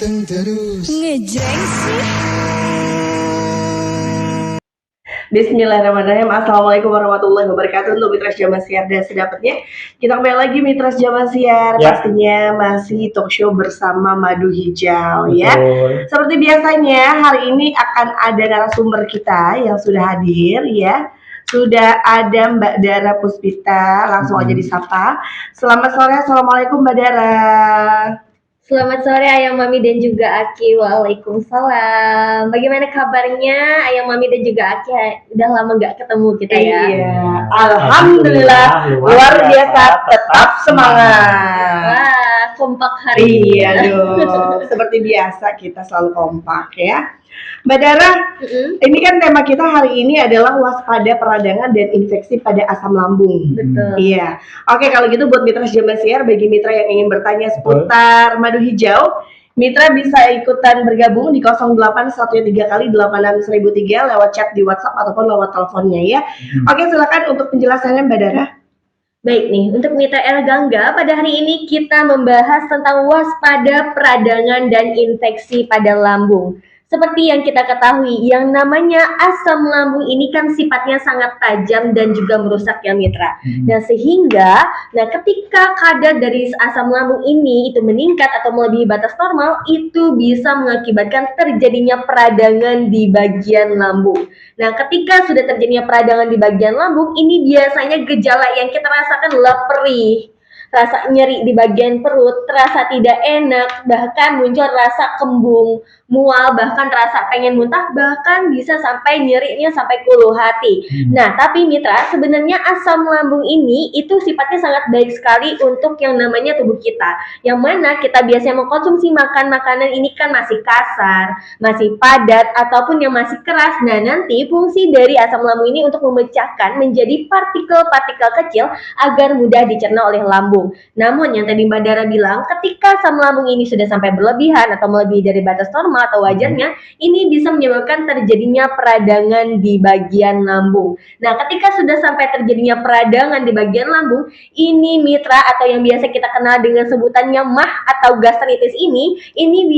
Ganteng terus. Ngejreng sih. Bismillahirrahmanirrahim. Assalamualaikum warahmatullahi wabarakatuh. Untuk Mitra Jaman Siar dan sedapatnya kita kembali lagi Mitra Jaman Siar. Pastinya masih talk show bersama Madu Hijau ya. Seperti biasanya hari ini akan ada narasumber kita yang sudah hadir ya. Sudah ada Mbak Dara Puspita, langsung aja disapa. Selamat sore, Assalamualaikum Mbak Dara. Selamat sore Ayang Mami dan juga Aki. Waalaikumsalam. Bagaimana kabarnya Ayang Mami dan juga Aki? Udah lama gak ketemu kita ya. Iya. Alhamdulillah luar biasa, tetap semangat. Wah, kompak hari ini. Iya dong. Seperti biasa kita selalu kompak ya. Mbak Dara, ini kan tema kita hari ini adalah waspada peradangan dan infeksi pada asam lambung. Betul. Iya. Oke, kalau gitu buat Mitra Jaman Siar, bagi Mitra yang ingin bertanya seputar Madu Hijau, Mitra bisa ikutan bergabung di 0813 kali 86003 lewat chat di WhatsApp ataupun lewat teleponnya ya. Oke, silakan untuk penjelasannya Mbak Dara. Baik nih, untuk Mitra El Gangga, pada hari ini kita membahas tentang waspada peradangan dan infeksi pada lambung. Seperti yang kita ketahui, yang namanya asam lambung ini kan sifatnya sangat tajam dan juga merusak ya Mitra. Nah sehingga, ketika kadar dari asam lambung ini itu meningkat atau melebihi batas normal, itu bisa mengakibatkan terjadinya peradangan di bagian lambung. Nah ketika sudah terjadinya peradangan di bagian lambung, ini biasanya gejala yang kita rasakan adalah perih, rasa nyeri di bagian perut, terasa tidak enak, bahkan muncul rasa kembung, mual, bahkan terasa pengen muntah, bahkan bisa sampai nyerinya sampai ke ulu hati. Nah, tapi Mitra, sebenarnya asam lambung ini itu sifatnya sangat baik sekali untuk yang namanya tubuh kita. Yang mana kita biasanya mengkonsumsi makanan ini kan masih kasar, masih padat, ataupun yang masih keras. Nah, nanti fungsi dari asam lambung ini untuk memecahkan menjadi partikel-partikel kecil agar mudah dicerna oleh lambung. Namun yang tadi Mbak Dara bilang, ketika asam lambung ini sudah sampai berlebihan atau melebihi dari batas normal atau wajarnya, ini bisa menyebabkan terjadinya peradangan di bagian lambung. Nah, ketika sudah sampai terjadinya peradangan di bagian lambung, ini Mitra atau yang biasa kita kenal dengan sebutannya MAH atau gastritis ini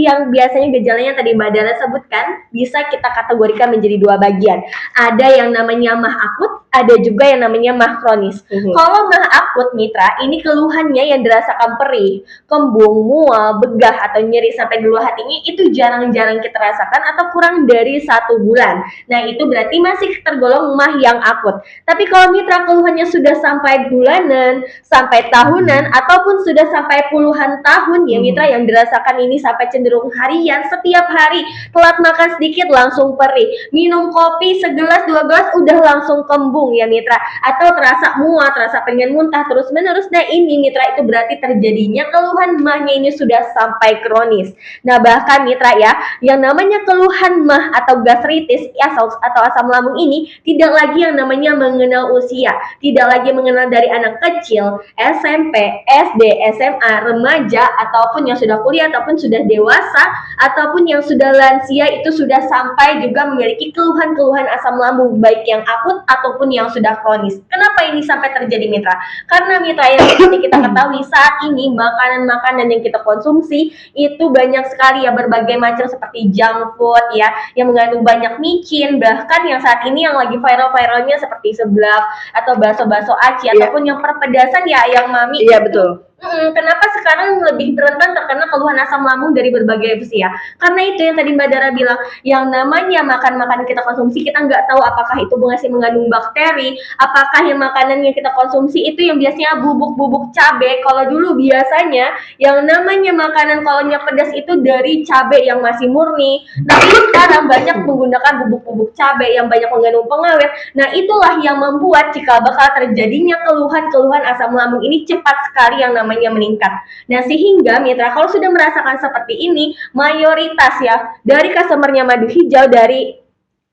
yang biasanya gejalanya tadi Mbak Dara sebutkan bisa kita kategorikan menjadi dua bagian. Ada yang namanya MAH akut, ada juga yang namanya MAH kronis. Kalau MAH akut Mitra, ini keluhannya yang dirasakan perih, kembung, mual, begah atau nyeri sampai di ulu hatinya itu jarang-jarang kita rasakan atau kurang dari 1 bulan. Nah itu berarti masih tergolong MAH yang akut. Tapi kalau Mitra keluhannya sudah sampai bulanan, sampai tahunan, ataupun sudah sampai puluhan tahun ya Mitra yang dirasakan ini sampai cenderung harian, setiap hari telat makan sedikit langsung perih, minum kopi segelas 2 gelas udah langsung kembung ya Mitra, atau terasa mual, terasa pengen muntah terus menerus. Nah ini Mitra itu berarti terjadinya keluhan MAH-nya ini sudah sampai kronis. Nah bahkan Mitra ya, yang namanya keluhan MAH atau gastritis atau asam lambung ini tidak lagi yang namanya mengenal usia, tidak lagi mengenal dari anak kecil, SMP, SD, SMA, remaja, ataupun yang sudah kuliah, ataupun sudah dewasa, ataupun yang sudah lansia, itu sudah sampai juga memiliki keluhan-keluhan asam lambung baik yang akut ataupun yang sudah kronis. Kenapa ini sampai terjadi Mitra? Karena Mitra yang seperti kita ketahui saat ini makanan-makanan yang kita konsumsi itu banyak sekali ya, berbagai macam seperti junk food ya, yang mengandung banyak micin, bahkan yang saat ini yang lagi viral-viralnya seperti seblak atau bakso-bakso aci ataupun yang perpedasan ya Ayang Mami. Iya betul. Kenapa sekarang lebih rentan terkena keluhan asam lambung dari berbagai usia? Karena itu yang tadi Mbak Dara bilang, yang namanya makan-makan kita konsumsi kita nggak tahu apakah itu masih mengandung bakteri, apakah yang makanan yang kita konsumsi itu yang biasanya bubuk-bubuk cabai. Kalau dulu biasanya yang namanya makanan kalorinya pedas itu dari cabai yang masih murni, tapi sekarang banyak menggunakan bubuk-bubuk cabai yang banyak mengandung pengawet. Nah itulah yang membuat cikal bakal terjadinya keluhan-keluhan asam lambung ini cepat sekali yang namanya meningkat. Nah sehingga Mitra kalau sudah merasakan seperti ini, mayoritas ya dari customernya Madu Hijau, dari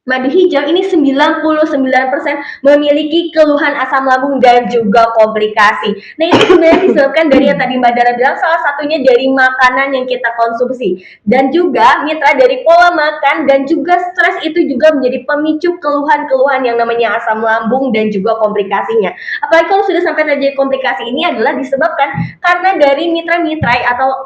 Madu Hijau ini 99% memiliki keluhan asam lambung dan juga komplikasi. Nah itu sebenarnya disebabkan dari yang tadi Mbak Dara bilang, salah satunya dari makanan yang kita konsumsi, dan juga Mitra dari pola makan dan juga stres itu juga menjadi pemicu keluhan-keluhan yang namanya asam lambung dan juga komplikasinya. Apalagi kalau sudah sampai terjadi komplikasi, ini adalah disebabkan karena dari mitra-mitra atau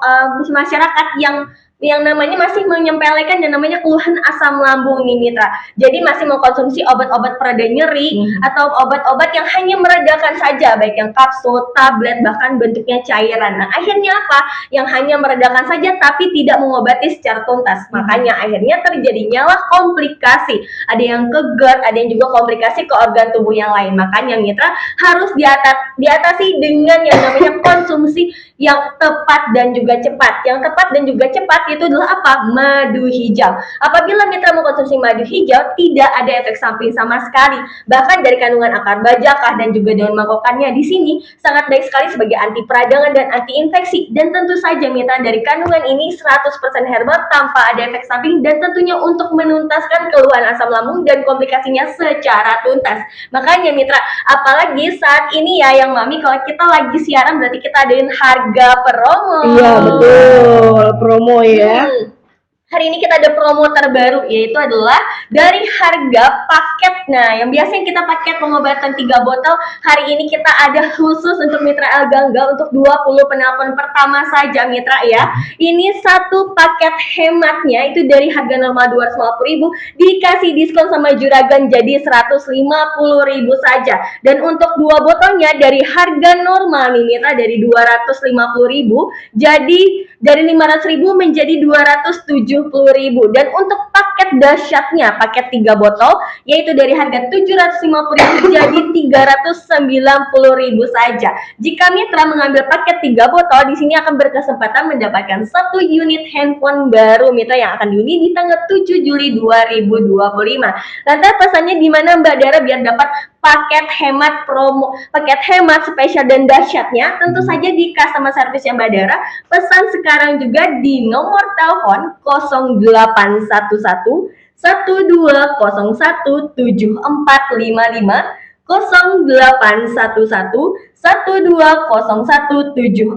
masyarakat yang yang namanya masih menyempelekan dan namanya keluhan asam lambung nih Mitra. Jadi masih mengkonsumsi obat-obat pereda nyeri atau obat-obat yang hanya meredakan saja, baik yang kapsul, tablet, bahkan bentuknya cairan. Nah, akhirnya apa? Yang hanya meredakan saja tapi tidak mengobati secara tuntas. Makanya akhirnya terjadinya lah komplikasi. Ada yang ke GERD, ada yang juga komplikasi ke organ tubuh yang lain. Makanya Mitra harus diatasi dengan yang namanya konsumsi yang tepat dan juga cepat. Yang tepat dan juga cepat itu adalah apa? Madu hijau. Apabila Mitra mengkonsumsi madu hijau, tidak ada efek samping sama sekali. Bahkan dari kandungan akar bajakah dan juga daun mangkokannya di sini sangat baik sekali sebagai anti peradangan dan anti infeksi. Dan tentu saja Mitra dari kandungan ini 100% herbal tanpa ada efek samping dan tentunya untuk menuntaskan keluhan asam lambung dan komplikasinya secara tuntas. Makanya Mitra, apalagi saat ini ya yang Mami, kalau kita lagi siaran berarti kita adain harga promo. Iya betul, promo ya. Hari ini kita ada promo terbaru, yaitu adalah dari harga paket. Nah, yang biasanya kita paket pengobatan 3 botol, hari ini kita ada khusus untuk Mitra El Gangga untuk 20 penelpon pertama saja Mitra ya. Ini satu paket hematnya itu dari harga normal 250.000 dikasih diskon sama Juragan jadi 150.000 saja. Dan untuk 2 botolnya dari harga normal nih Mitra dari 250.000 jadi dari 500.000 menjadi 270.000. Dan untuk paket dahsyatnya paket 3 botol yaitu dari harga 750.000 jadi 390.000 saja. Jika Mitra mengambil paket 3 botol di sini akan berkesempatan mendapatkan 1 unit handphone baru Mitra yang akan diundi di tanggal 7 Juli 2025. Lantas pesannya di mana Mbak Dara biar dapat paket hemat promo, paket hemat spesial dan dahsyatnya? Tentu saja di customer service yang Mbak Dara. Pesan sekarang juga di nomor telepon 0811 1201 7455 0811 12017455.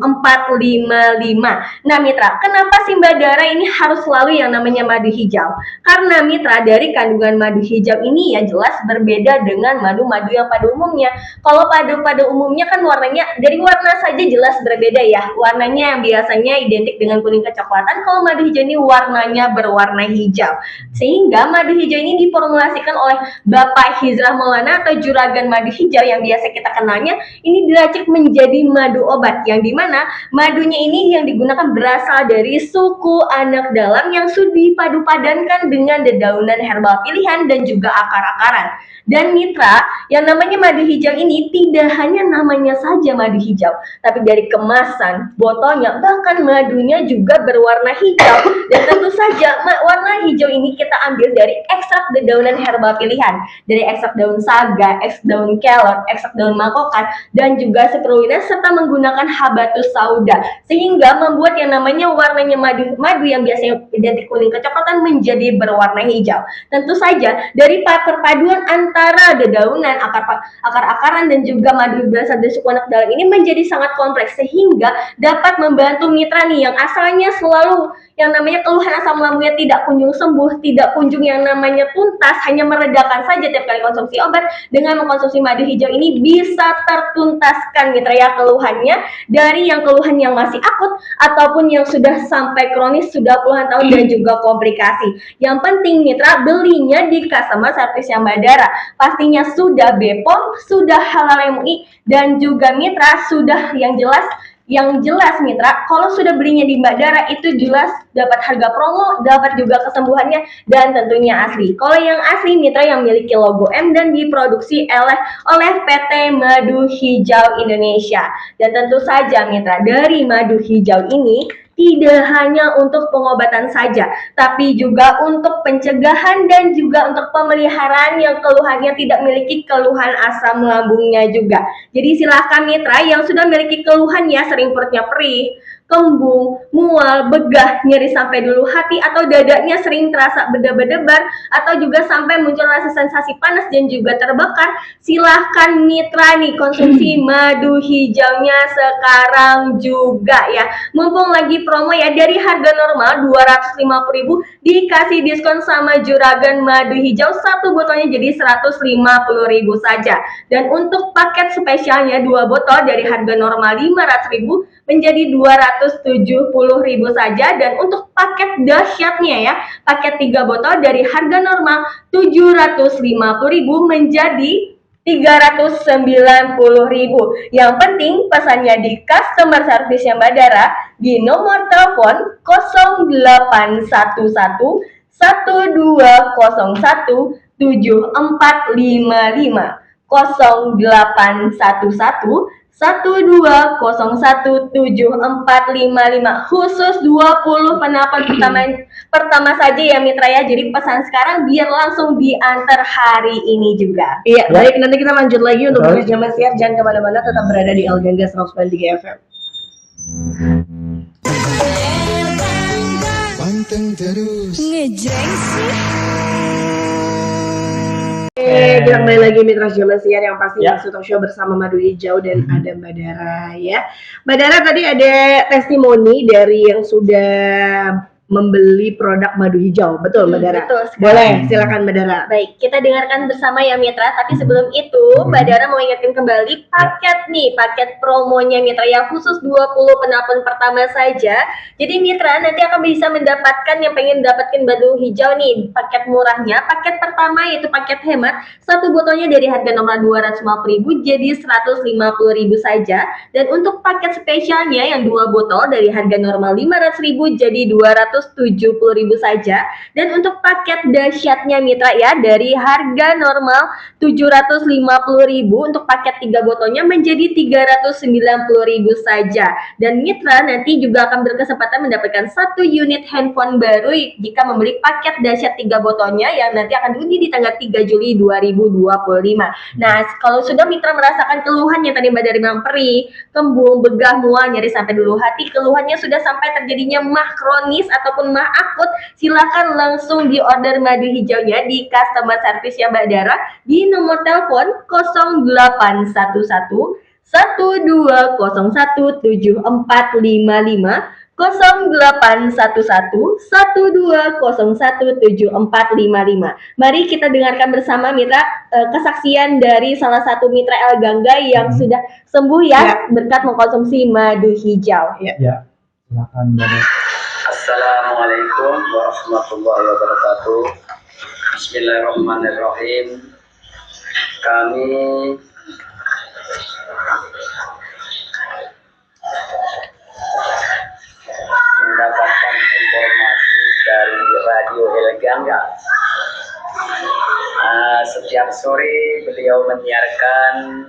Nah Mitra, kenapa sih Mbak Dara ini harus selalu yang namanya madu hijau? Karena Mitra dari kandungan madu hijau ini ya jelas berbeda dengan madu-madu yang pada umumnya. Kalau pada umumnya kan warnanya dari warna saja jelas berbeda ya. Warnanya yang biasanya identik dengan kuning kecoklatan, kalau madu hijau ini warnanya berwarna hijau. Sehingga madu hijau ini diformulasikan oleh Bapak Hizrah Maulana atau Juragan Madu Hijau yang biasa kita kenalnya ini diracik menjadi madu obat, yang dimana madunya ini yang digunakan berasal dari suku anak dalam yang sudah dipadu-padankan dengan dedaunan herbal pilihan dan juga akar-akaran. Dan Mitra, yang namanya madu hijau ini tidak hanya namanya saja madu hijau, tapi dari kemasan, botolnya, bahkan madunya juga berwarna hijau. Dan tentu saja warna hijau ini kita ambil dari ekstrak dedaunan herbal pilihan, dari ekstrak daun saga, ekstrak daun kelot, ekstrak daun mangkokan, dan juga spirulina serta menggunakan habatus sauda, sehingga membuat yang namanya warnanya madu yang biasanya identik kuning kecoklatan menjadi berwarna hijau. Tentu saja dari perpaduan antara dedaunan, akar-akaran dan juga madu berasal dari suku anak dalam ini menjadi sangat kompleks, sehingga dapat membantu Mitra nih yang asalnya selalu yang namanya keluhan asam lambungnya tidak kunjung sembuh, tidak kunjung yang namanya tuntas, hanya meredakan saja tiap kali konsumsi obat. Dengan mengkonsumsi madu hijau ini bisa tertuntaskan Mitra ya keluhannya, dari yang keluhan yang masih akut ataupun yang sudah sampai kronis sudah puluhan tahun dan juga komplikasi. Yang penting Mitra belinya di customer service yang Mbak Dara, pastinya sudah BPOM, sudah halal MUI, dan juga Mitra sudah yang jelas Mitra, kalau sudah belinya di Mbak Dara itu jelas dapat harga promo, dapat juga kesembuhannya, dan tentunya asli. Kalau yang asli Mitra yang memiliki logo M dan diproduksi oleh PT Madu Hijau Indonesia. Dan tentu saja Mitra, dari madu hijau ini tidak hanya untuk pengobatan saja, tapi juga untuk pencegahan dan juga untuk pemeliharaan yang keluhannya tidak memiliki keluhan asam lambungnya juga. Jadi silahkan Mitra yang sudah memiliki keluhan ya, sering perutnya perih, kembung, mual, begah, nyeri sampai dulu hati, atau dadanya sering terasa berdebar-debar, atau juga sampai muncul rasa sensasi panas dan juga terbakar, silahkan Mitra nih konsumsi madu hijaunya sekarang juga ya. Mumpung lagi promo ya, dari harga normal 250.000 dikasih diskon sama Juragan Madu Hijau, satu botolnya jadi 150.000 saja. Dan untuk paket spesialnya 2 botol dari harga normal 500.000 menjadi 270.000 saja. Dan untuk paket dahsyatnya ya, paket 3 botol dari harga normal 750.000 menjadi 390.000. Yang penting pesannya di customer service yang Mbak Dara di nomor telepon 0811 1201 7455 0811 1201 7455, khusus 20 penelpon pertama saja ya Mitra ya. Jadi pesan sekarang biar langsung diantar hari ini juga. Iya, baik, nanti kita lanjut lagi untuk Mitras Jaman Siar. Jangan kemana-mana, tetap berada di El Gangga 193 FM. Panteng terus ngejreng sih. Kita kembali lagi Mitras Jaman Siar yang pasti masuk talk show bersama Madu Hijau dan ada Mbak Dara ya. Mbak Dara, tadi ada testimoni dari yang sudah membeli produk Madu Hijau, betul Mbak Dara? Betul sekali. Boleh, silakan Mbak Dara. Baik, kita dengarkan bersama ya Mitra. Tapi sebelum itu, Mbak Dara mau ingatkan kembali paket promonya Mitra ya, khusus 20 penelpon pertama saja. Jadi Mitra nanti akan bisa mendapatkan yang pengen dapatkan Madu Hijau nih, paket murahnya. Paket pertama yaitu paket hemat, satu botolnya dari harga normal 250.000 jadi 150.000 saja. Dan untuk paket spesialnya yang 2 botol dari harga normal 500.000 jadi 270.000 saja. Dan untuk paket dahsyatnya Mitra ya, dari harga normal 750.000 untuk paket 3 botolnya menjadi 390.000 saja. Dan Mitra nanti juga akan berkesempatan mendapatkan 1 unit handphone baru jika membeli paket dahsyat 3 botolnya yang nanti akan diundi di tanggal 3 Juli 2025. Nah, kalau sudah Mitra merasakan keluhan yang tadi Mbak Dari bilang perih, kembung, begah, mual, nyeri sampai dulu hati, keluhannya sudah sampai terjadinya mah kronis ataupun mah akut, silakan langsung di order Madu Hijaunya di customer service ya Mbak Dara di nomor telepon 0811 1201 7455 0811 1201 7455. Mari kita dengarkan bersama Mitra kesaksian dari salah satu Mitra El Gangga yang sudah sembuh ya berkat mengkonsumsi Madu Hijau. Ya, silakan Mbak. Assalamualaikum warahmatullahi wabarakatuh. Bismillahirrahmanirrahim. Kami mendapatkan informasi dari Radio El Gangga. Setiap sore beliau menyiarkan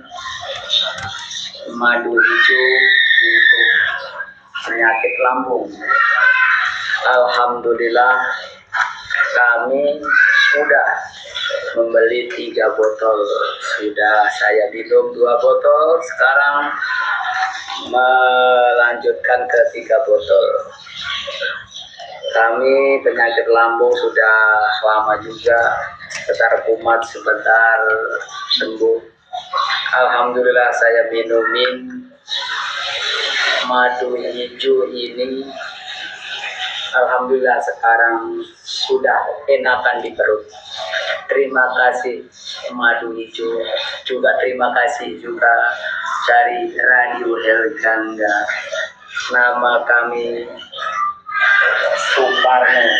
madu hijau untuk penyakit lambung. Alhamdulillah kami sudah membeli 3 botol. Sudah saya minum 2 botol, sekarang melanjutkan ke 3 botol. Kami penyakit lambung sudah lama juga, sebentar kumat, sebentar sembuh. Alhamdulillah saya minumin madu hijau ini. Alhamdulillah sekarang sudah enakan di perut. Terima kasih Madu Hijau, juga terima kasih juga dari Radio El Gangga. Nama kami Suparno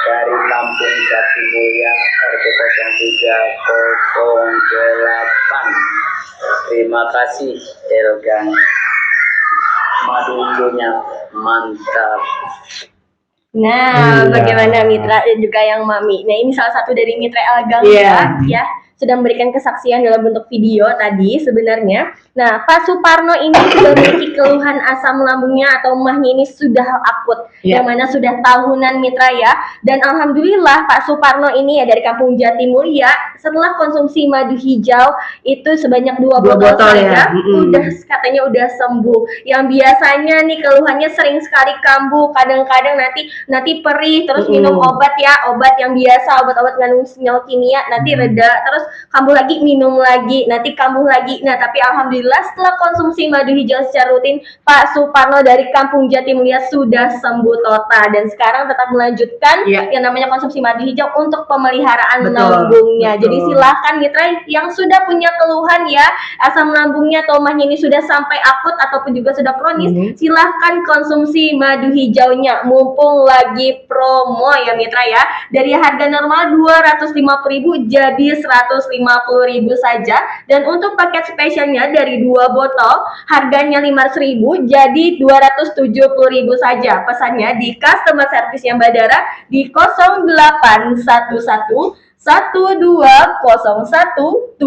dari Lampung Jatimulya RT 0308. Terima kasih El Gangga. Madu hijaunya mantap. Nah, bagaimana Mitra dan juga yang Mami. Nah, ini salah satu dari Mitra El Gangga ya, sudah memberikan kesaksian dalam bentuk video tadi sebenarnya. Nah, Pak Suparno ini sudah memiliki keluhan asam lambungnya atau mahnya ini sudah akut, yang mana sudah tahunan Mitra ya. Dan alhamdulillah Pak Suparno ini ya dari Kampung Jatimulya, setelah konsumsi madu hijau itu sebanyak 2 botol saja, udah katanya udah sembuh. Yang biasanya nih keluhannya sering sekali kambuh, kadang-kadang nanti perih, terus minum obat ya, obat yang biasa, obat-obat mengandung senyawa kimia, nanti reda, terus kambuh lagi, minum lagi, nanti kambuh lagi. Nah, tapi alhamdulillah setelah konsumsi madu hijau secara rutin, Pak Suparno dari Kampung Jatimulya sudah sembuh total dan sekarang tetap melanjutkan yang namanya konsumsi madu hijau untuk pemeliharaan lambungnya. Jadi silahkan mitra yang sudah punya keluhan ya, asam lambungnya atau mahnya ini sudah sampai akut ataupun juga sudah kronis, silahkan konsumsi madu hijaunya mumpung lagi promo ya mitra ya. Dari harga normal 250.000 jadi 150.000 saja, dan untuk paket spesialnya dari 2 botol harganya 500.000 jadi 270.000 saja. Pesannya di customer service yang Badara di 0811 12017455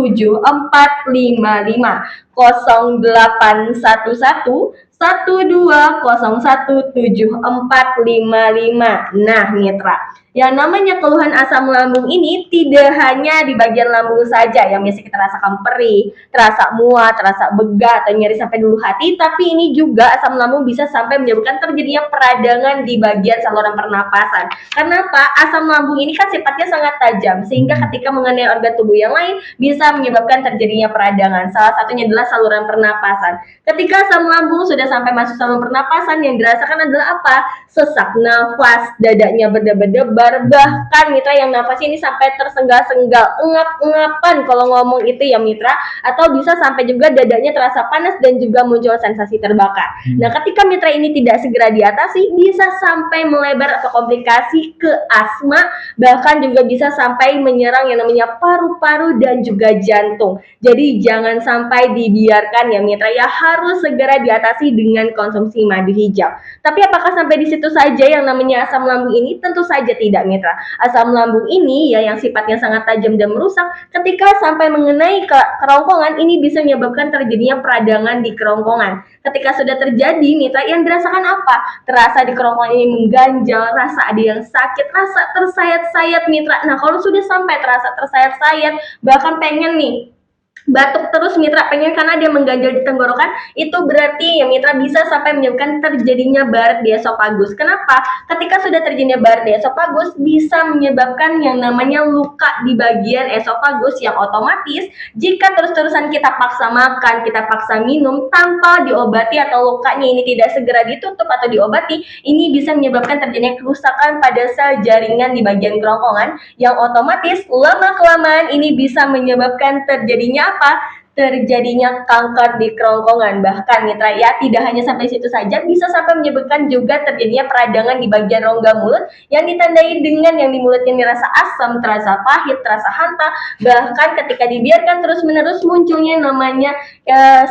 0811 12017455. Nah, mitra, yang namanya keluhan asam lambung ini tidak hanya di bagian lambung saja yang biasa kita rasakan perih, terasa mual, terasa begah atau nyeri sampai dulu hati, tapi ini juga asam lambung bisa sampai menyebabkan terjadinya peradangan di bagian saluran pernapasan. Kenapa? Asam lambung ini kan sifatnya sangat tajam sehingga ketika mengenai organ tubuh yang lain bisa menyebabkan terjadinya peradangan. Salah satunya adalah saluran pernapasan. Ketika asam lambung sudah sampai masuk saluran pernapasan, yang dirasakan adalah apa? Sesak nafas, dadanya berdebar-debar, bahkan mitra yang nafasnya ini sampai tersengal-sengal, engap-engapan kalau ngomong itu ya mitra, atau bisa sampai juga dadanya terasa panas dan juga muncul sensasi terbakar. Nah, ketika mitra ini tidak segera diatasi, bisa sampai melebar atau komplikasi ke asma, bahkan juga bisa sampai menyerang yang namanya paru-paru dan juga jantung. Jadi jangan sampai dibiarkan ya mitra ya, harus segera diatasi dengan konsumsi madu hijau. Tapi apakah sampai di situ saja yang namanya asam lambung ini? Tentu saja tidak mitra. Asam lambung ini ya yang sifatnya sangat tajam dan merusak, ketika sampai mengenai kerongkongan ini bisa menyebabkan terjadinya peradangan di kerongkongan. Ketika sudah terjadi mitra, yang dirasakan apa? Terasa di kerongkongan ini mengganjal, rasa ada yang sakit, rasa tersayat-sayat mitra. Nah, kalau sudah sampai terasa tersayat-sayat, bahkan pengen nih batuk terus mitra, pengen karena dia mengganjal di tenggorokan, itu berarti ya mitra bisa sampai menyebabkan terjadinya baret di esofagus. Kenapa? Ketika sudah terjadinya baret di esofagus bisa menyebabkan yang namanya luka di bagian esofagus, yang otomatis jika terus-terusan kita paksa makan, kita paksa minum tanpa diobati atau lukanya ini tidak segera ditutup atau diobati, ini bisa menyebabkan terjadinya kerusakan pada sel jaringan di bagian kerongkongan, yang otomatis lama-kelamaan ini bisa menyebabkan terjadinya apa? Terjadinya kanker di kerongkongan. Bahkan mitra ya, tidak hanya sampai situ saja, bisa sampai menyebabkan juga terjadinya peradangan di bagian rongga mulut yang ditandai dengan yang di mulutnya dirasa asam, terasa pahit, terasa hanta. Bahkan ketika dibiarkan terus-menerus munculnya namanya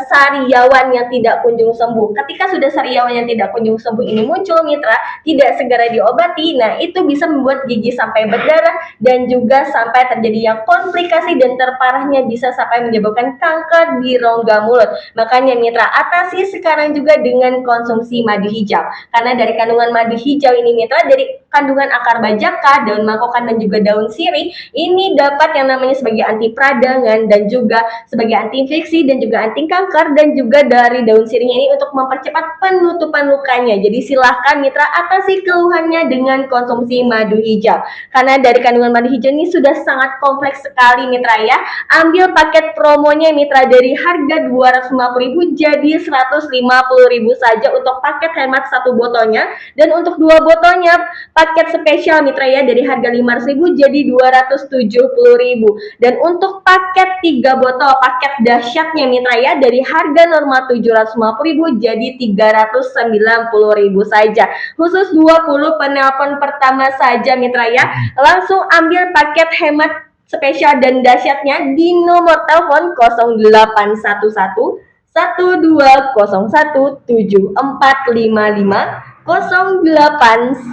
sariawan yang tidak kunjung sembuh. Ketika sudah sariawan yang tidak kunjung sembuh ini muncul mitra, tidak segera diobati, nah itu bisa membuat gigi sampai berdarah dan juga sampai terjadinya komplikasi dan terparahnya bisa sampai menyebabkan kanker di rongga mulut. Makanya mitra, atasi sekarang juga dengan konsumsi madu hijau. Karena dari kandungan madu hijau ini mitra, dari kandungan akar bajaka, daun mangkokan dan juga daun sirih, ini dapat yang namanya sebagai anti peradangan dan juga sebagai anti infeksi dan juga anti kanker, dan juga dari daun sirihnya ini untuk mempercepat penutupan lukanya. Jadi silahkan mitra atasi keluhannya dengan konsumsi madu hijau. Karena dari kandungan madu hijau ini sudah sangat kompleks sekali mitra ya. Ambil paket promonya mitra, dari harga 250.000 jadi 150.000 saja untuk paket hemat satu botolnya, dan untuk 2 botolnya paket spesial mitra ya, dari harga 500.000 jadi 270.000, dan untuk paket 3 botol paket dahsyatnya mitra ya, dari harga normal 750.000 jadi 390.000 saja. Khusus 20 penelpon pertama saja mitra ya, langsung ambil paket hemat spesial dan dahsyatnya di nomor telepon 0811 12017455, 0811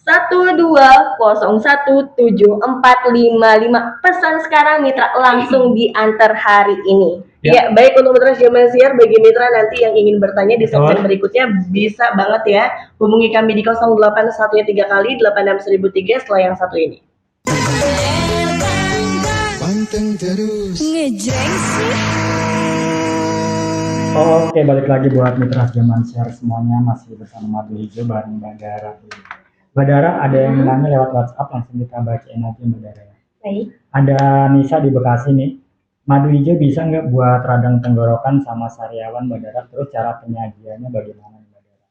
12017455. Pesan sekarang mitra, langsung diantar hari ini. Ya, baik, untuk mitra Jamasiar, bagi mitra nanti yang ingin bertanya di segmen berikutnya bisa banget ya hubungi kami di 0813 kali 86003 setelah yang satu ini. Panteng terus ngejreng sih. Oke, balik lagi buat mitra Jamasiar semuanya, masih bersama madu hijau bareng Badara. Badara, ada yang nanya lewat WhatsApp, langsung kita bacain aja Badara. Baik. Ada Nisa di Bekasi nih. Madu hijau bisa nggak buat radang tenggorokan sama sariawan Mbak Dara? Terus cara penyajiannya bagaimana Mbak Dara?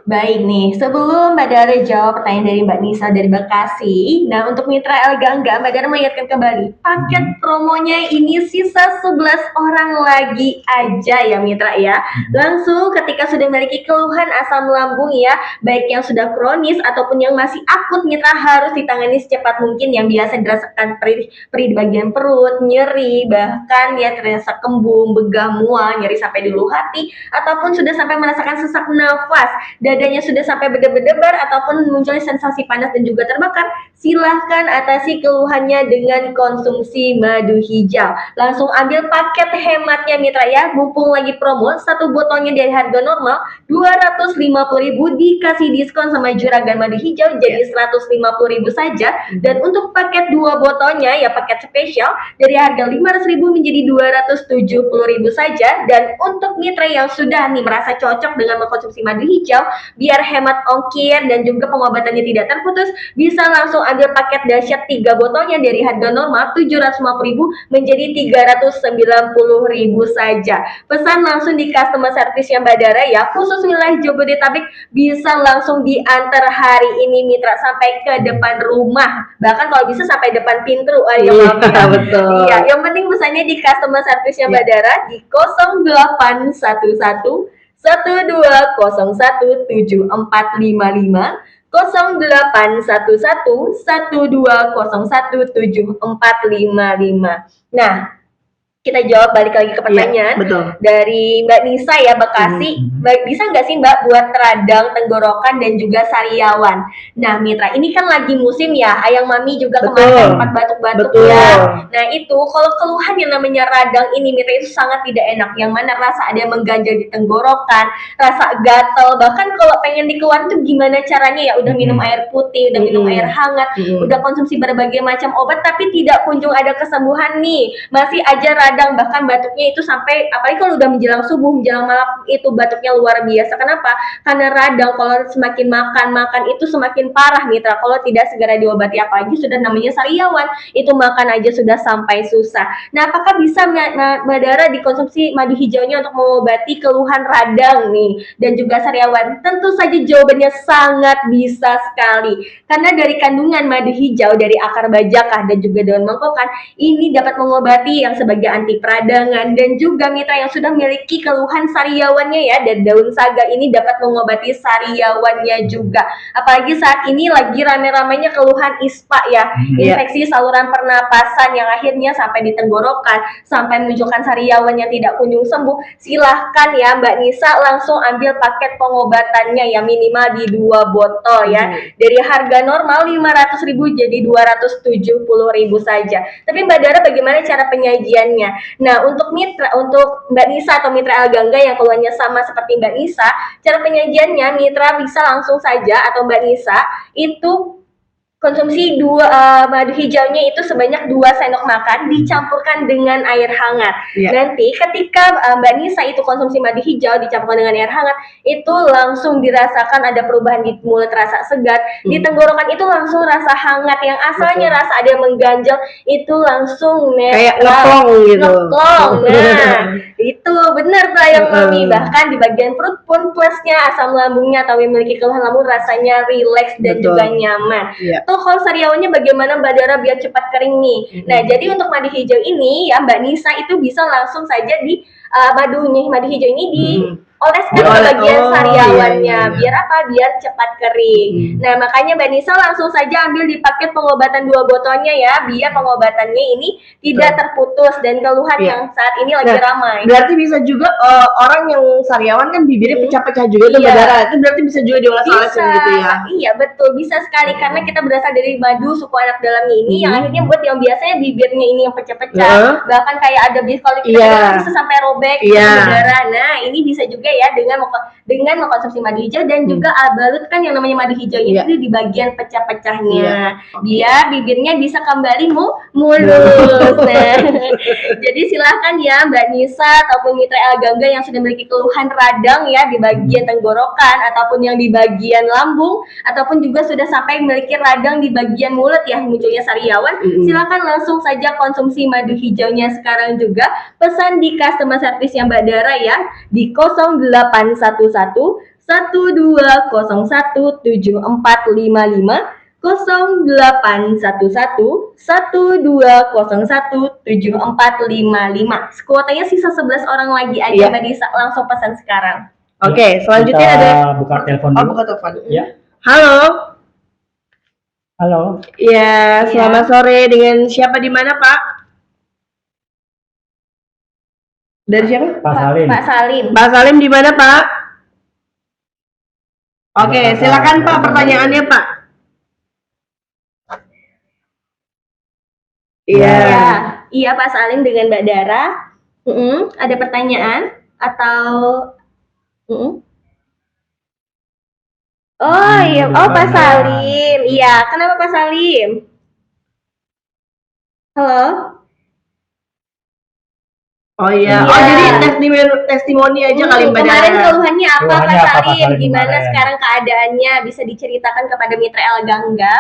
Baik nih, sebelum Mbak Dara jawab pertanyaan dari Mbak Nisa dari Bekasi, nah untuk mitra Elgangga, Mbak Dara mengingatkan kembali, paket promonya ini sisa 11 orang lagi aja ya mitra ya. Langsung ketika sudah memiliki keluhan asam lambung ya, baik yang sudah kronis ataupun yang masih akut, mitra harus ditangani secepat mungkin. Yang biasa dirasakan perih di bagian perut, nyeri, bahkan ya terasa kembung, begah, mual, nyeri sampai di ulu hati, ataupun sudah sampai merasakan sesak nafas, dadanya sudah sampai berdebar-debar ataupun muncul sensasi panas dan juga terbakar, silahkan atasi keluhannya dengan konsumsi madu hijau. Langsung ambil paket hematnya mitra ya, mumpung lagi promo, satu botolnya dari harga normal 250.000 dikasih diskon sama juragan madu hijau jadi 150.000 saja. Dan untuk paket 2 botolnya ya paket spesial dari harga 500.000 menjadi 270.000 saja. Dan untuk mitra yang sudah nih merasa cocok dengan mengkonsumsi madu hijau biar hemat ongkir dan juga pengobatannya tidak terputus, bisa langsung ambil paket dahsyat 3 botolnya dari harga normal 750.000 menjadi 390.000 saja. Pesan langsung di customer service yang Mbak Dara ya, khusus wilayah Jabodetabek bisa langsung diantar hari ini mitra sampai ke depan rumah, bahkan kalau bisa sampai depan pintu. Iya, betul. Iya, yang penting pesannya di customer service yang Mbak Dara di 0811 12017455 0811 12017455. Nah, kita jawab balik lagi ke pertanyaan dari Mbak Nisa ya Bekasi. Bisa nggak sih Mbak buat radang tenggorokan dan juga sariawan? Nah mitra, ini kan lagi musim ya, Ayang Mami juga kemarin sempat batuk-batuk ya. Nah itu kalau keluhan yang namanya radang ini mitra itu sangat tidak enak, yang mana rasa ada yang mengganjal di tenggorokan, rasa gatal, bahkan kalau pengen dikeluarin tuh gimana caranya ya, udah minum air putih, udah minum air hangat, udah konsumsi berbagai macam obat tapi tidak kunjung ada kesembuhan nih, masih aja radang, bahkan batuknya itu sampai, apalagi kalau udah menjelang subuh, menjelang malam itu batuknya luar biasa. Kenapa? Karena radang kalau semakin makan itu semakin parah mitra, kalau tidak segera diobati, apalagi sudah namanya sariawan, itu makan aja sudah sampai susah. Nah apakah bisa Mbak Dara dikonsumsi madu hijaunya untuk mengobati keluhan radang nih dan juga sariawan? Tentu saja jawabannya sangat bisa sekali, karena dari kandungan madu hijau dari akar bajakah dan juga daun mangkokan ini dapat mengobati yang sebagai anti peradangan, dan juga mitra yang sudah memiliki keluhan sariawannya ya, dan daun saga ini dapat mengobati sariawannya juga. Apalagi saat ini lagi rame-ramenya keluhan ISPA ya, infeksi saluran pernapasan yang akhirnya sampai di tenggorokan, sampai menunjukkan sariawan yang tidak kunjung sembuh. Silahkan ya Mbak Nisa langsung ambil paket pengobatannya ya, minimal di 2 botol ya, dari harga normal 500.000 jadi 270.000 saja. Tapi Mbak Dara bagaimana cara penyajiannya? Nah untuk mitra, untuk Mbak Nisa atau mitra Elgangga yang keluhannya sama seperti Mbak Nisa, cara penyajiannya mitra bisa langsung saja atau Mbak Nisa itu konsumsi madu hijaunya itu sebanyak 2 sendok makan dicampurkan dengan air hangat. Nanti ketika Mbak Nisa itu konsumsi madu hijau dicampurkan dengan air hangat, itu langsung dirasakan ada perubahan di mulut, rasa segar, di tenggorokan itu langsung rasa hangat, yang asalnya rasa ada yang mengganjal itu langsung kayak ngeplong gitu. Nah itu benar tuh Ayang Mami, bahkan di bagian perut pun plusnya asam lambungnya atau yang memiliki keluhan lambung rasanya rileks dan juga nyaman. Tuh kalau sariawannya bagaimana Mbak Dara biar cepat kering nih? Nah jadi untuk madu hijau ini ya Mbak Nisa itu bisa langsung saja di madu hijau ini dioleskan ke bagian sariawannya. Biar apa? Biar cepat kering. Nah makanya Mbak Nisa langsung saja ambil di paket pengobatan 2 botolnya ya, biar pengobatannya ini tidak terputus dan keluhan yang saat ini lagi ramai. Berarti bisa juga orang yang sariawan kan bibirnya pecah-pecah juga tuh Mbak Dara, itu berarti bisa juga dioles-olesin gitu ya? Iya betul, bisa sekali, karena kita berasal dari madu suku anak dalamnya ini yang akhirnya buat yang biasanya bibirnya ini yang pecah-pecah, bahkan kayak ada kalau kita bisa sampai robek Mbak Dara. Nah ini bisa juga juga ya dengan mengkonsumsi madu hijau dan juga balutkan yang namanya madu hijau Iya. itu di bagian pecah-pecahnya. Iya. Biar bibirnya bisa kembali mulus. Nah, jadi silahkan ya Mbak Nisa ataupun mitra El Gangga yang sudah memiliki keluhan radang ya di bagian tenggorokan ataupun yang di bagian lambung ataupun juga sudah sampai memiliki radang di bagian mulut ya munculnya sariawan, silahkan langsung saja konsumsi madu hijaunya sekarang juga. Pesan di customer service yang Mbak Dara ya di 0811 1201 7455 0811 1201 7455. Kuotanya sisa 11 orang lagi aja Iya. Mbak Nisa, langsung pesan sekarang. Oke, selanjutnya Kita ada buka telepon Oh, dulu. buka telepon. Ya. Halo. Halo. Ya, selamat sore. Dengan siapa di mana, Pak? Dari siapa? Pak Salim. Pak Salim. Pak Salim di mana, Pak? Oke, Silakan, silakan Pak. Pak pertanyaannya, Pak. Iya. Iya, iya Pak Salim dengan Mbak Dara. Ada pertanyaan atau Oh iya, oh Pak Salim. Iya, kenapa Pak Salim? Halo? Oh iya. Iya. Oh, jadi testimoni aja kali Mbak Kemarin Dara. keluhannya apa Pak Keluhannya apa, Pak Salim? Salim, Gimana kemarin? sekarang keadaannya? Bisa diceritakan kepada mitra El Gangga?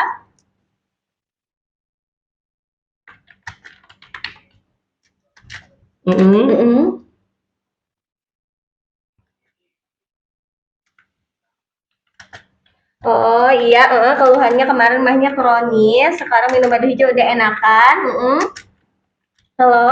Oh iya, keluhannya kemarin mahnya kronis, sekarang minum madu hijau udah enakan. Halo?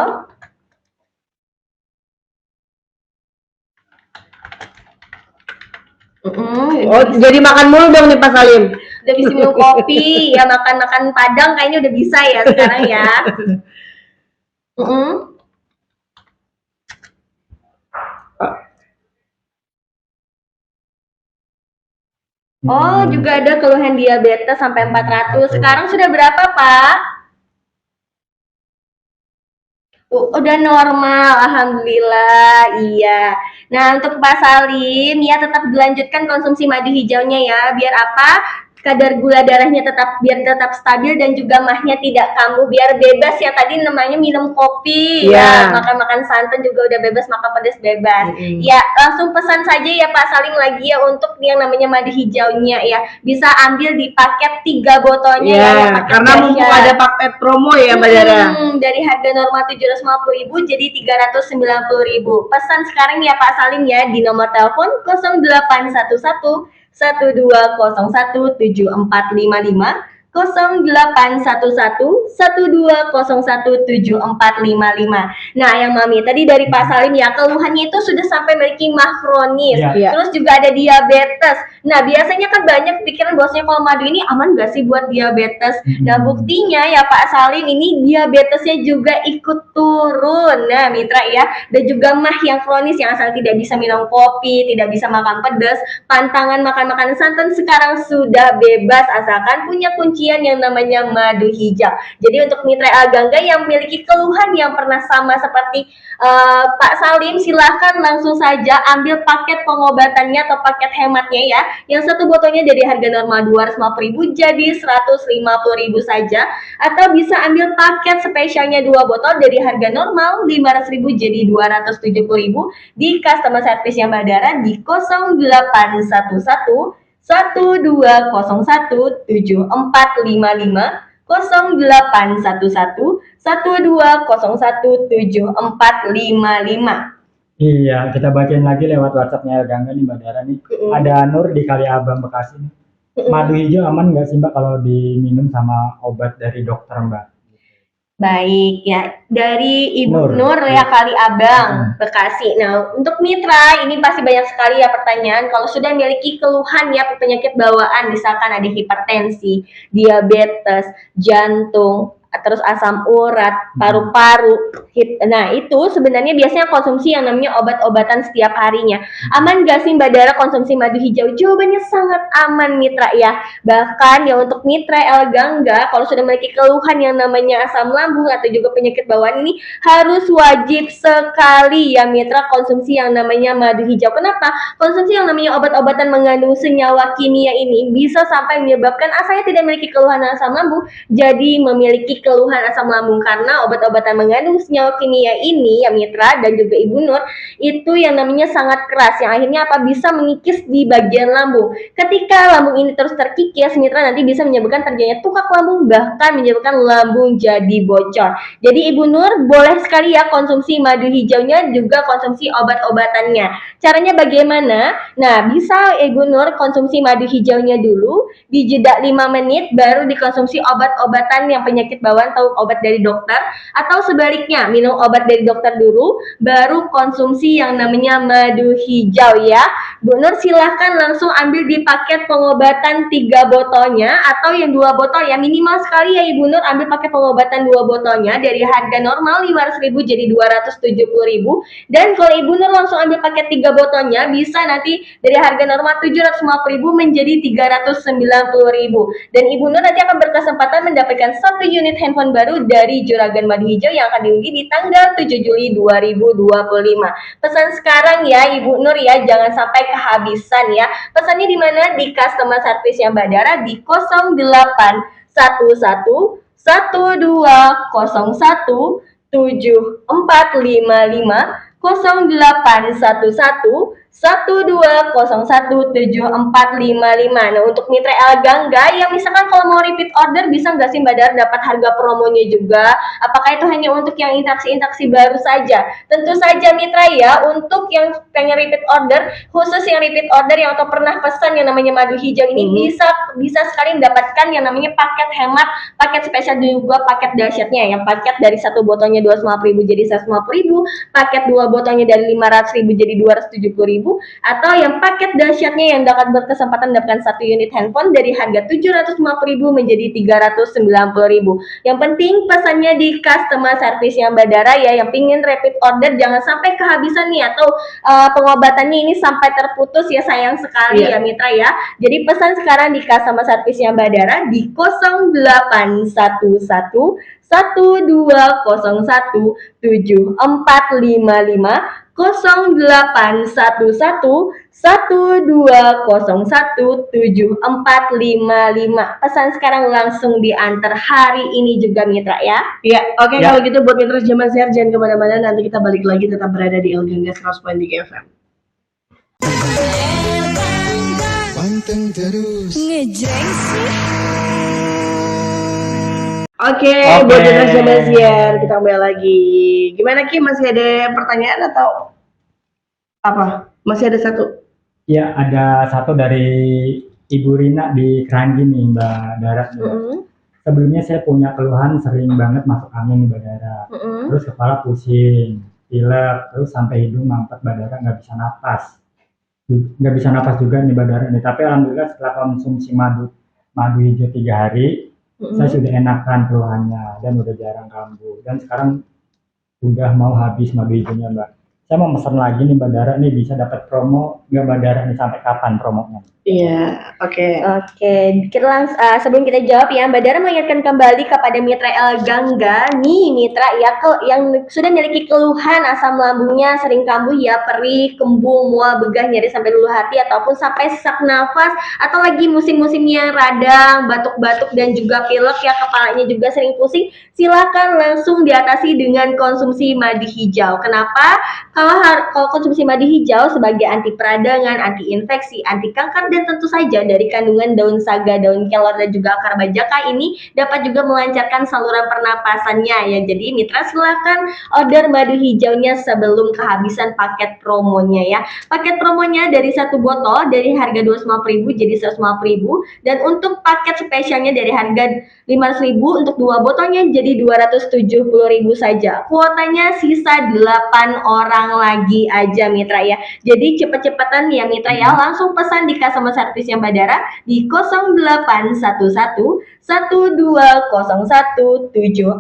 Oh, jadi makan mulu dong nih Pak Salim. Udah bisa minum kopi, ya makan-makan Padang kayaknya udah bisa ya sekarang ya. Oh, juga ada keluhan diabetes sampai 400. Sekarang sudah berapa, Pak? Udah normal, alhamdulillah. Iya. Nah, untuk Pak Salim ya tetap dilanjutkan konsumsi madu hijaunya ya. Biar apa? Kadar gula darahnya biar tetap stabil dan juga mahnya tidak kambuh, biar bebas ya, tadi namanya minum kopi ya, makan santan juga udah bebas, makan pedas bebas. Ya, langsung pesan saja ya Pak Salim lagi ya untuk yang namanya madu hijaunya ya. Bisa ambil di paket 3 botolnya ya, paket karena mumpung ada paket promo ya Mbak Dara. Dari harga normal 750.000 jadi 390.000. Pesan sekarang ya Pak Salim ya di nomor telepon 0811 1201 7455 0811 1201 7455. Nah, yang Mami tadi dari Pak Salim ya, keluhannya itu sudah sampai memiliki mah kronis, terus juga ada diabetes. Nah, biasanya kan banyak pikiran bahwasanya kalau madu ini aman gak sih buat diabetes? Nah, buktinya ya Pak Salim ini diabetesnya juga ikut turun. Nah, mitra ya, dan juga mah yang kronis yang asal tidak bisa minum kopi, tidak bisa makan pedas, pantangan makan makanan santan sekarang sudah bebas asalkan punya kunci yang namanya madu hijau. Jadi untuk mitra El Gangga yang memiliki keluhan yang pernah sama seperti Pak Salim, silahkan langsung saja ambil paket pengobatannya atau paket hematnya ya. Yang satu botolnya dari harga normal 250.000 jadi 150.000 saja, atau bisa ambil paket spesialnya 2 botol dari harga normal 500.000 jadi 270.000 di customer service yang Mbak Dara di 0811 1201 7455 0811 1201 7455. Iya, kita bacain lagi lewat WhatsApp-nya El Gangga nih Mbak Dara nih. Ada Nur di Kaliabang Bekasi nih. Madu hijau aman nggak sih Mbak kalau diminum sama obat dari dokter Mbak? Baik ya, dari Ibu Nur ya Kaliabang Bekasi. Nah, untuk mitra ini pasti banyak sekali ya pertanyaan kalau sudah memiliki keluhan ya penyakit bawaan, misalkan ada hipertensi, diabetes, jantung, terus asam urat, paru-paru. Nah, itu sebenarnya biasanya konsumsi yang namanya obat-obatan setiap harinya. Aman gak sih Mbak Dara konsumsi madu hijau? Jawabannya sangat aman Mitra ya. Bahkan ya untuk Mitra El Gangga, kalau sudah memiliki keluhan yang namanya asam lambung atau juga penyakit bawaan ini, harus wajib sekali ya Mitra konsumsi yang namanya madu hijau. Kenapa? Konsumsi yang namanya obat-obatan mengandung senyawa kimia ini bisa sampai menyebabkan saya tidak memiliki keluhan asam lambung, jadi memiliki keluhan asam lambung karena obat-obatan mengandung senyawa kimia ini ya Mitra dan juga Ibu Nur itu yang namanya sangat keras yang akhirnya apa bisa mengikis di bagian lambung. Ketika lambung ini terus terkikis Mitra nanti bisa menyebabkan terjadinya tukak lambung bahkan menyebabkan lambung jadi bocor. Jadi Ibu Nur boleh sekali ya konsumsi madu hijaunya juga konsumsi obat-obatannya. Caranya bagaimana? Nah, bisa Ibu Nur konsumsi madu hijaunya dulu, di jeda 5 menit baru dikonsumsi obat-obatan yang penyakit bawaan atau obat dari dokter, atau sebaliknya minum obat dari dokter dulu baru konsumsi yang namanya madu hijau ya. Bu Nur silahkan langsung ambil di paket pengobatan 3 botolnya atau yang 2 botol ya, minimal sekali ya Ibu Nur ambil paket pengobatan 2 botolnya dari harga normal 500.000 jadi 270.000, dan kalau Ibu Nur langsung ambil paket 3 botolnya bisa nanti dari harga normal 750.000 menjadi 390.000, dan Ibu Nur nanti akan berkesempatan mendapatkan 1 unit handphone baru dari Juragan Madu Hijau yang akan diundi di tanggal 7 Juli 2025. Pesan sekarang ya Ibu Nur ya, jangan sampai kehabisan ya. Pesannya di mana? Di customer service yang Mbak Dara di 0811 1201 7455 0811 12017455. Nah, untuk Mitra El Gangga yang misalkan kalau mau repeat order bisa nggak sih Mbak Dar dapat harga promonya juga? Apakah itu hanya untuk yang interaksi-interaksi baru saja? Tentu saja Mitra ya, untuk yang pengen repeat order, khusus yang repeat order yang atau pernah pesan yang namanya madu hijau ini bisa sekali mendapatkan yang namanya paket hemat, paket spesial juga paket dahsyatnya yang paket dari 1 botolnya 250.000 jadi 150.000, paket 2 botolnya dari 500.000 jadi 270.000, atau yang paket dahsyatnya yang dapat berkesempatan mendapatkan 1 unit handphone dari harga 750.000 menjadi 390.000. Yang penting pesannya di customer service yang Mbak Dara ya, yang pingin repeat order jangan sampai kehabisan nih atau pengobatannya ini sampai terputus ya, sayang sekali ya Mitra ya. Jadi pesan sekarang di customer service yang Mbak Dara di 0811 1201 7455 0811 1201 7455. Pesan sekarang langsung diantar hari ini juga Mitra ya. Ya, oke kalau gitu buat Mitra Jaman Siar jangan kemana-mana, nanti kita balik lagi tetap berada di El Gangga 100.3 FM. Panteng terus. Oke, buat Mitra Jaman Siar kita kembali lagi. Gimana Ki, masih ada pertanyaan atau apa? Masih ada satu? Ya, ada satu dari Ibu Rina di Keranji nih Mbak Dara. Sebelumnya saya punya keluhan sering banget masuk angin nih Mbak Dara. Terus kepala pusing, pilek, terus sampai hidung mampet Mbak Dara, nggak bisa napas juga nih Mbak Dara nih. Tapi alhamdulillah setelah konsumsi madu hijau 3 hari, saya sudah enakan keluhannya dan udah jarang kambuh. Dan sekarang udah mau habis madu hijaunya Mbak. Saya mau pesan lagi nih Mbak Dara nih, bisa dapat promo nggak Mbak Dara nih, sampai kapan promonya? Iya, oke. Sebelum kita jawab ya, Mbak Dara mengingatkan kembali kepada Mitra El Gangga nih Mitra ya, yang sudah memiliki keluhan asam lambungnya sering kambuh ya, perih, kembung, mual, begah, nyeri sampai luluh hati ataupun sampai sesak nafas, atau lagi musim-musimnya radang, batuk-batuk dan juga pilek ya, kepalanya juga sering pusing, silakan langsung diatasi dengan konsumsi madu hijau. Kenapa? Kalau konsumsi madu hijau sebagai anti peradangan, anti infeksi, anti kanker, dan tentu saja dari kandungan daun saga, daun kelor, dan juga akar bajaka ini dapat juga melancarkan saluran pernapasannya ya. Jadi Mitra silahkan order madu hijaunya sebelum kehabisan paket promonya ya. Paket promonya dari 1 botol dari harga 250.000 jadi 150.000, dan untuk paket spesialnya dari harga 500.000 untuk 2 botolnya jadi 270.000 saja. Kuotanya sisa 8 orang sekarang lagi aja Mitra ya. Jadi cepet-cepetan ya Mitra ya, langsung pesan di customer service yang Badara di 0811 1201 7455,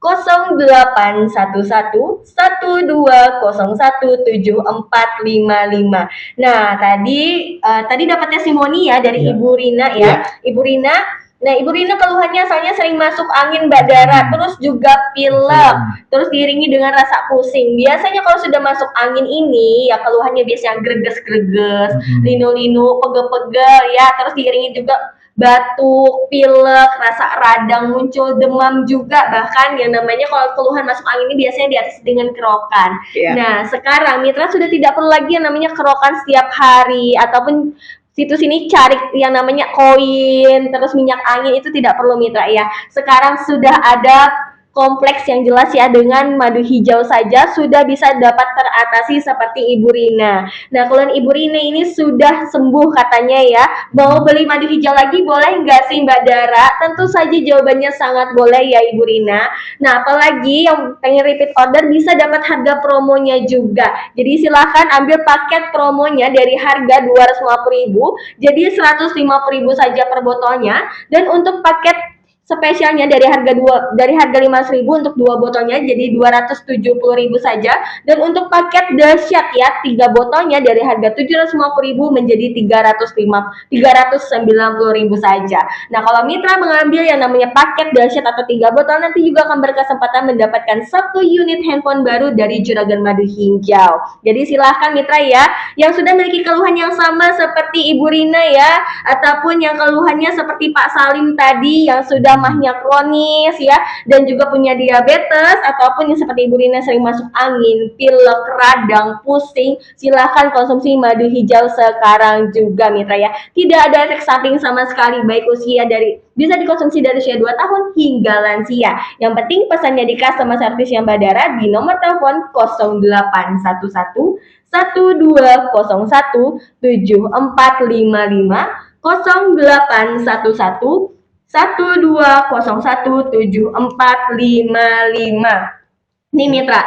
0811 1201 7455. Nah, tadi dapat testimoni ya dari Iya. Ibu Rina ya. Iya. Ibu Rina, nah Ibu Rina keluhannya asalnya sering masuk angin Mbak Dara, terus juga pilek, terus diiringi dengan rasa pusing. Biasanya kalau sudah masuk angin ini ya keluhannya biasanya greges-greges, linu-linu, pegel-pegel ya, terus diiringi juga batuk, pilek, rasa radang, muncul demam juga, bahkan yang namanya kalau keluhan masuk angin ini biasanya diatasi dengan kerokan. Iya. Nah, sekarang Mitra sudah tidak perlu lagi yang namanya kerokan setiap hari ataupun situ sini cari yang namanya koin, terus minyak angin, itu tidak perlu Mitra ya. Sekarang sudah ada kompleks yang jelas ya, dengan madu hijau saja sudah bisa dapat teratasi seperti Ibu Rina. Nah, keluhan Ibu Rina ini sudah sembuh katanya ya. Mau beli madu hijau lagi boleh nggak sih Mbak Dara? Tentu saja jawabannya sangat boleh ya Ibu Rina. Nah, apalagi yang pengen repeat order bisa dapat harga promonya juga. Jadi silahkan ambil paket promonya dari harga 250.000 jadi 150.000 saja per botolnya, dan untuk paket spesialnya dari harga 15.000 untuk 2 botolnya jadi 270.000 saja, dan untuk paket dahsyat ya 3 botolnya dari harga 750.000 menjadi 390.000 saja. Nah, kalau Mitra mengambil yang namanya paket dahsyat atau 3 botol, nanti juga akan berkesempatan mendapatkan 1 unit handphone baru dari Juragan Madu Hijau. Jadi silahkan Mitra ya, yang sudah memiliki keluhan yang sama seperti Ibu Rina ya, ataupun yang keluhannya seperti Pak Salim tadi yang sudah mahnya kronis ya, dan juga punya diabetes, ataupun yang seperti Ibu Rina sering masuk angin, pilek, radang, pusing, silahkan konsumsi madu hijau sekarang juga Mitra ya. Tidak ada efek samping sama sekali, baik usia bisa dikonsumsi dari usia 2 tahun hingga lansia. Yang penting pesannya di customer service yang Badara di nomor telepon 0811 1201 7455, 0811 1201 7455. Nih Mitra,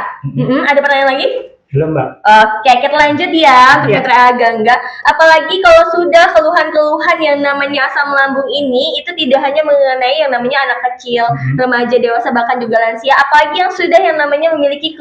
ada pertanyaan lagi? Belum, Mbak. Oke, kita lanjut ya untuk Iya. Mitra Agangga. Apalagi kalau sudah keluhan-keluhan yang namanya asam lambung ini, itu tidak hanya mengenai yang namanya anak kecil, remaja, dewasa, bahkan juga lansia. Apalagi yang sudah yang namanya memiliki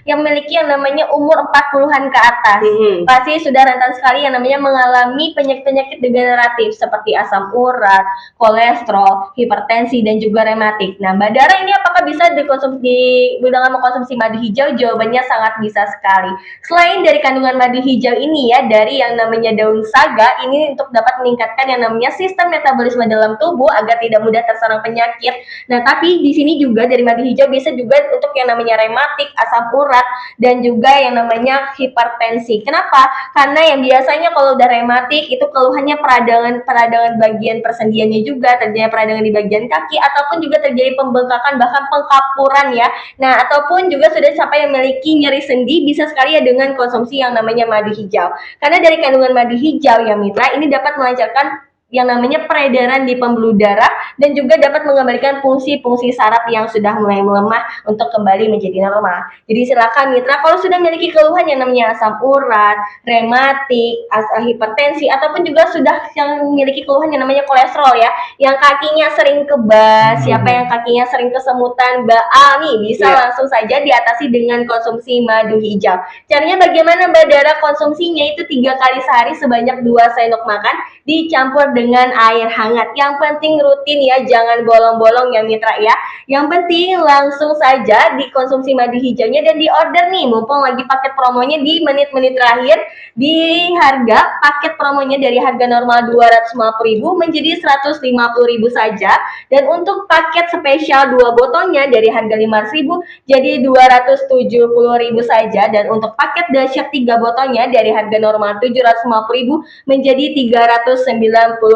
yang namanya umur 40-an ke atas. Pasti sudah rentan sekali yang namanya mengalami penyakit-penyakit degeneratif seperti asam urat, kolesterol, hipertensi, dan juga rematik. Nah, Mbak Dara ini apakah bisa dikonsumsi dengan mengkonsumsi madu hijau? Jawabannya sangat bisa sekali. Selain dari kandungan madu hijau ini ya, dari yang namanya daun saga ini untuk dapat meningkatkan yang namanya sistem metabolisme dalam tubuh agar tidak mudah terserang penyakit. Nah, tapi di sini juga dari madu hijau bisa juga untuk yang namanya rematik, asam urat, dan juga yang namanya hipertensi. Kenapa? Karena yang biasanya kalau udah rematik itu keluhannya peradangan bagian persendiannya juga, terjadi peradangan di bagian kaki, ataupun juga terjadi pembengkakan bahkan pengkapuran ya. Nah, ataupun juga sudah sampai yang memiliki nyeri sendi, bisa sekali ya dengan konsumsi yang namanya madu hijau. Karena dari kandungan madu hijau ya Mitra, ini dapat melancarkan yang namanya peredaran di pembuluh darah dan juga dapat mengembalikan fungsi-fungsi saraf yang sudah mulai melemah untuk kembali menjadi normal. Jadi silakan Mitra kalau sudah memiliki keluhan yang namanya asam urat, rematik, hipertensi, ataupun juga sudah yang memiliki keluhan yang namanya kolesterol ya, yang kakinya sering kebas, siapa yang kakinya sering kesemutan, nih bisa langsung saja diatasi dengan konsumsi madu hijau. Caranya bagaimana Mbak Dara? Konsumsinya itu 3 kali sehari sebanyak 2 sendok makan dicampur dengan air hangat. Yang penting rutin ya, jangan bolong-bolong ya Mitra ya. Yang penting langsung saja dikonsumsi madu hijaunya dan diorder nih, mumpung lagi paket promonya di menit-menit terakhir, di harga paket promonya dari harga normal 250.000 menjadi 150.000 saja, dan untuk paket spesial 2 botolnya dari harga 5.000 jadi 270.000 saja, dan untuk paket dahsyat 3 botolnya dari harga normal 750.000 menjadi 390.000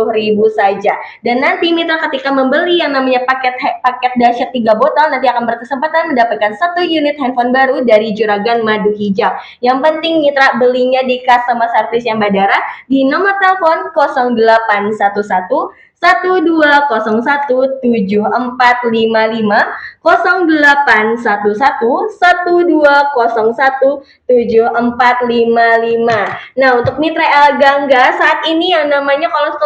saja. Dan nanti Mitra ketika membeli yang namanya paket dahsyat 3 botol nanti akan berkesempatan mendapatkan 1 unit handphone baru dari Juragan Madu Hijau. Yang penting Mitra belinya di customer service yang Badara di nomor telepon 0811 Nah, untuk mitra El Gangga saat ini yang namanya kalau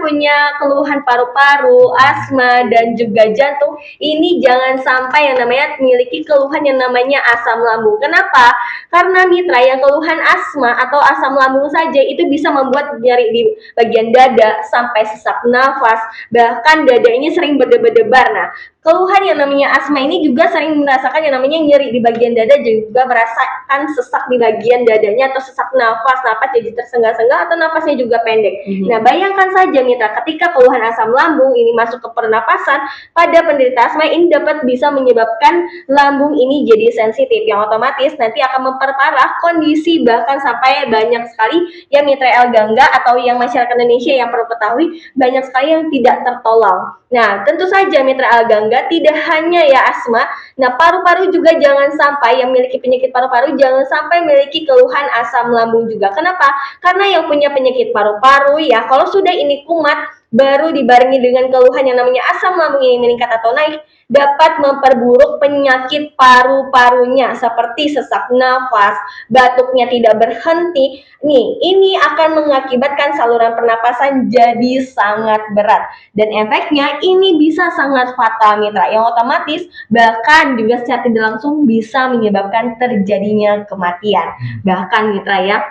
punya keluhan paru-paru, asma dan juga jantung, ini jangan sampai yang namanya memiliki keluhan yang namanya asam lambung. Kenapa? Karena mitra yang keluhan asma atau asam lambung saja itu bisa membuat nyeri di bagian dada sampai sesak nafas, bahkan dada ini sering berdebar-debar. Nah, keluhan yang namanya asma ini juga sering merasakan yang namanya nyeri di bagian dada, juga merasakan sesak di bagian dadanya atau sesak nafas jadi tersengal-sengal atau nafasnya juga pendek. Nah, bayangkan saja mitra, ketika keluhan asam lambung ini masuk ke pernapasan pada penderita asma, ini dapat bisa menyebabkan lambung ini jadi sensitif, yang otomatis nanti akan memperparah kondisi, bahkan sampai banyak sekali ya mitra El Gangga atau yang masyarakat Indonesia yang perlu ketahui, banyak sekali yang tidak tertolong. Nah, tentu saja mitra El Gangga tidak hanya ya asma. Nah, paru-paru juga jangan sampai yang memiliki penyakit paru-paru jangan sampai memiliki keluhan asam lambung juga. Kenapa? Karena yang punya penyakit paru-paru ya, kalau sudah ini kumat baru dibarengi dengan keluhan yang namanya asam lambung ini meningkat atau naik, dapat memperburuk penyakit paru-parunya seperti sesak nafas, batuknya tidak berhenti. Nih, ini akan mengakibatkan saluran pernapasan jadi sangat berat dan efeknya ini bisa sangat fatal mitra, yang otomatis bahkan juga secara tidak langsung bisa menyebabkan terjadinya kematian. Bahkan mitra ya,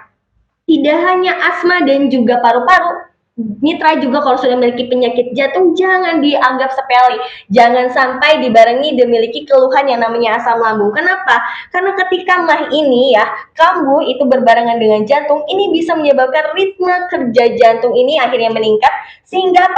tidak hanya asma dan juga paru-paru, mitra juga kalau sudah memiliki penyakit jantung jangan dianggap sepele, jangan sampai dibarengi memiliki keluhan yang namanya asam lambung. Kenapa? Karena ketika mah ini ya kambuh itu berbarengan dengan jantung, ini bisa menyebabkan ritme kerja jantung ini akhirnya meningkat, sehingga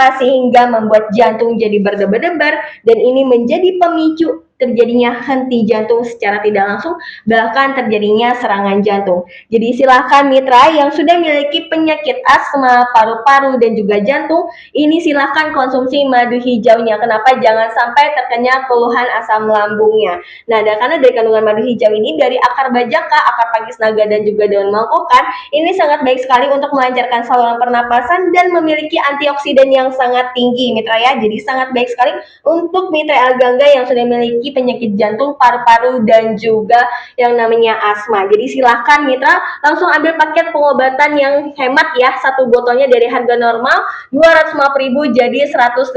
membuat jantung jadi berdebar-debar, dan ini menjadi pemicu terjadinya henti jantung secara tidak langsung, bahkan terjadinya serangan jantung. Jadi silahkan mitra yang sudah memiliki penyakit asma, paru-paru dan juga jantung, ini silahkan konsumsi madu hijaunya. Kenapa? Jangan sampai terkena keluhan asam lambungnya. Nah, karena dari kandungan madu hijau ini dari akar bajaka, akar pakis naga dan juga daun mangkokan, ini sangat baik sekali untuk melancarkan saluran pernapasan dan memiliki antioksidan yang sangat tinggi mitra ya. Jadi sangat baik sekali untuk mitra El Gangga yang sudah memiliki penyakit jantung, paru-paru dan juga yang namanya asma. Jadi silahkan mitra langsung ambil paket pengobatan yang hemat ya. Satu botolnya dari harga normal 250.000 jadi 150.000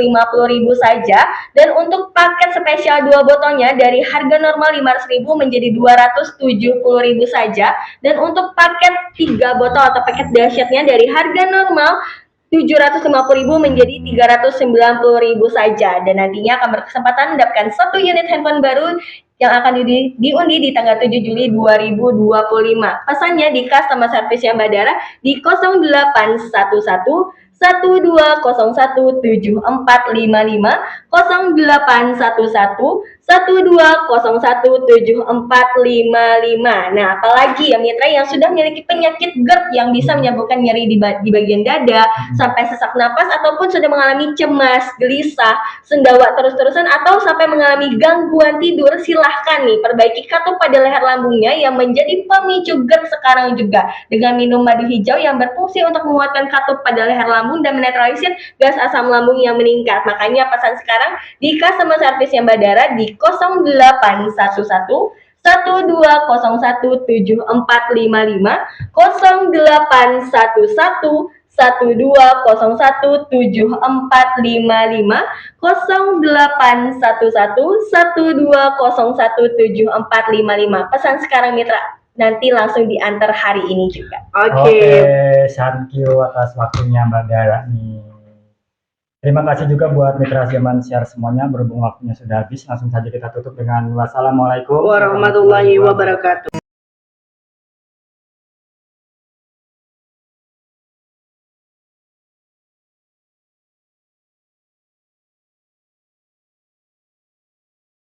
saja, dan untuk paket spesial 2 botolnya dari harga normal 500.000 menjadi 270.000 saja, dan untuk paket 3 botol atau paket dahsyatnya dari harga normal 750.000 menjadi 390.000 saja, dan nantinya akan berkesempatan mendapatkan 1 unit handphone baru yang akan diundi di tanggal 7 Juli 2025. Pesannya di customer service yang Badara di 0811 12017455, 0811 12017455. Nah, apalagi ya mitra yang sudah memiliki penyakit GERD yang bisa menyebabkan nyeri di bagian dada, sampai sesak napas, ataupun sudah mengalami cemas, gelisah, sendawa terus-terusan, atau sampai mengalami gangguan tidur, silahkan nih perbaiki katup pada leher lambungnya yang menjadi pemicu GERD sekarang juga dengan minum madu hijau yang berfungsi untuk menguatkan katup pada leher lambung dan menetralisir gas asam lambung yang meningkat. Makanya pesan sekarang di customer service yang Badara di 0811 12017455, 0811 12017455, 0811 12017455. Pesan sekarang mitra, nanti langsung diantar hari ini juga. Oke, thank you atas waktunya Mbak Dara nih. Terima kasih juga buat mitra Zaman Share semuanya. Berhubung waktunya sudah habis, langsung saja kita tutup dengan wassalamualaikum warahmatullahi wabarakatuh.